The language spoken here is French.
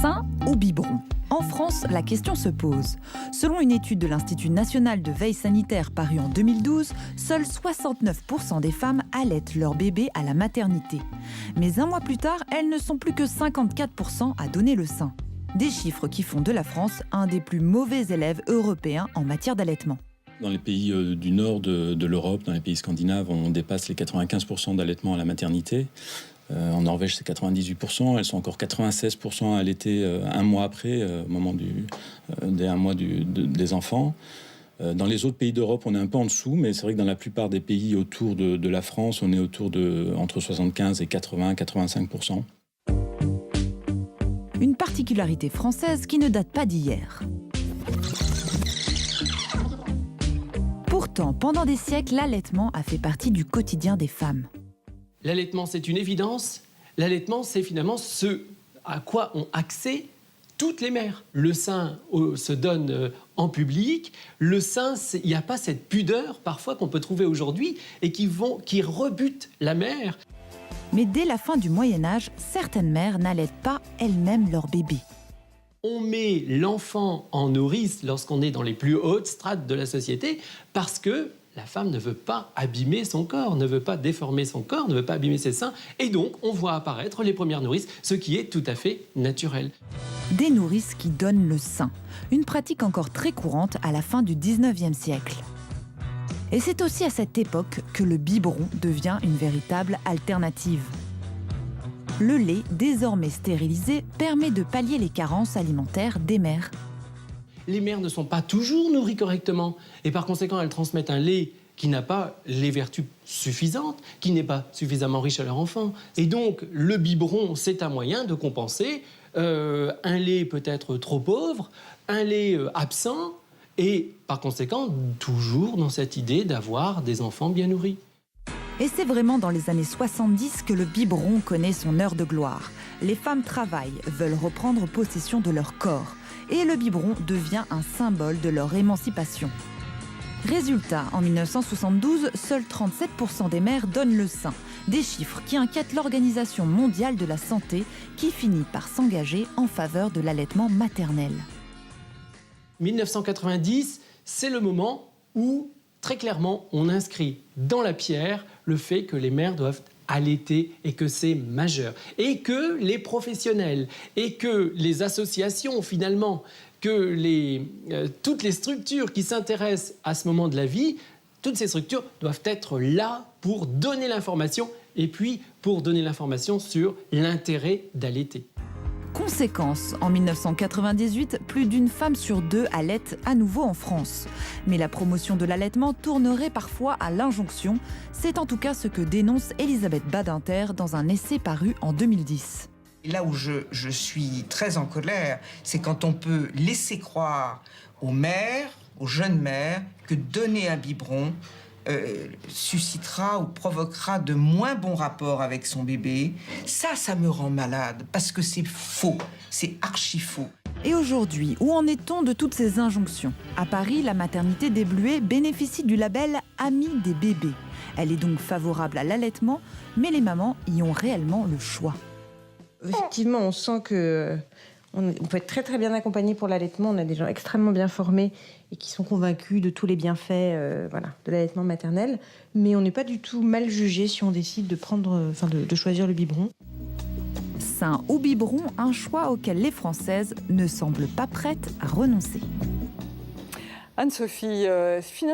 Sein ou biberon? En France, la question se pose. Selon une étude de l'Institut national de veille sanitaire parue en 2012, seuls 69% des femmes allaitent leur bébé à la maternité. Mais un mois plus tard, elles ne sont plus que 54% à donner le sein. Des chiffres qui font de la France un des plus mauvais élèves européens en matière d'allaitement. Dans les pays du nord de l'Europe, dans les pays scandinaves, on dépasse les 95% d'allaitement à la maternité. En Norvège, c'est 98%. Elles sont encore 96% à allaiter un mois après, au moment des 1 mois des enfants. Dans les autres pays d'Europe, on est un peu en dessous, mais c'est vrai que dans la plupart des pays autour de la France, on est autour de entre 75 et 80-85%. Une particularité française qui ne date pas d'hier. Pourtant, pendant des siècles, l'allaitement a fait partie du quotidien des femmes. L'allaitement, c'est une évidence. L'allaitement, c'est finalement ce à quoi ont accès toutes les mères. Le sein se donne en public. Le sein, il n'y a pas cette pudeur parfois qu'on peut trouver aujourd'hui et qui rebute la mère. Mais dès la fin du Moyen-Âge, certaines mères n'allaitent pas elles-mêmes leur bébé. On met l'enfant en nourrice lorsqu'on est dans les plus hautes strates de la société parce que la femme ne veut pas abîmer son corps, ne veut pas déformer son corps, ne veut pas abîmer ses seins. Et donc, on voit apparaître les premières nourrices, ce qui est tout à fait naturel. Des nourrices qui donnent le sein. Une pratique encore très courante à la fin du 19e siècle. Et c'est aussi à cette époque que le biberon devient une véritable alternative. Le lait, désormais stérilisé, permet de pallier les carences alimentaires des mères. Les mères ne sont pas toujours nourries correctement et par conséquent, elles transmettent un lait qui n'a pas les vertus suffisantes, qui n'est pas suffisamment riche à leur enfant. Et donc, le biberon, c'est un moyen de compenser un lait peut-être trop pauvre, un lait absent et par conséquent, toujours dans cette idée d'avoir des enfants bien nourris. Et c'est vraiment dans les années 70 que le biberon connaît son heure de gloire. Les femmes travaillent, veulent reprendre possession de leur corps. Et le biberon devient un symbole de leur émancipation. Résultat, en 1972, seuls 37% des mères donnent le sein. Des chiffres qui inquiètent l'Organisation mondiale de la santé qui finit par s'engager en faveur de l'allaitement maternel. 1990, c'est le moment où, très clairement, on inscrit dans la pierre le fait que les mères doivent allaiter et que c'est majeur. Et que les professionnels et que les associations, finalement, que toutes les structures qui s'intéressent à ce moment de la vie, toutes ces structures doivent être là pour donner l'information et puis pour donner l'information sur l'intérêt d'allaiter. Conséquence, en 1998, plus d'une femme sur deux allaite à nouveau en France. Mais la promotion de l'allaitement tournerait parfois à l'injonction. C'est en tout cas ce que dénonce Elisabeth Badinter dans un essai paru en 2010. Là où je suis très en colère, c'est quand on peut laisser croire aux mères, aux jeunes mères, que donner un biberon suscitera ou provoquera de moins bons rapports avec son bébé. Ça me rend malade, parce que c'est faux, c'est archi faux. Et aujourd'hui, où en est-on de toutes ces injonctions? À Paris, la maternité des Bluets bénéficie du label Amie des bébés. Elle est donc favorable à l'allaitement, mais les mamans y ont réellement le choix. Effectivement, on sent que on peut être très très bien accompagné pour l'allaitement. On a des gens extrêmement bien formés et qui sont convaincus de tous les bienfaits de l'allaitement maternel. Mais on n'est pas du tout mal jugé si on décide de choisir le biberon. Sein ou biberon, un choix auquel les Françaises ne semblent pas prêtes à renoncer. Anne-Sophie,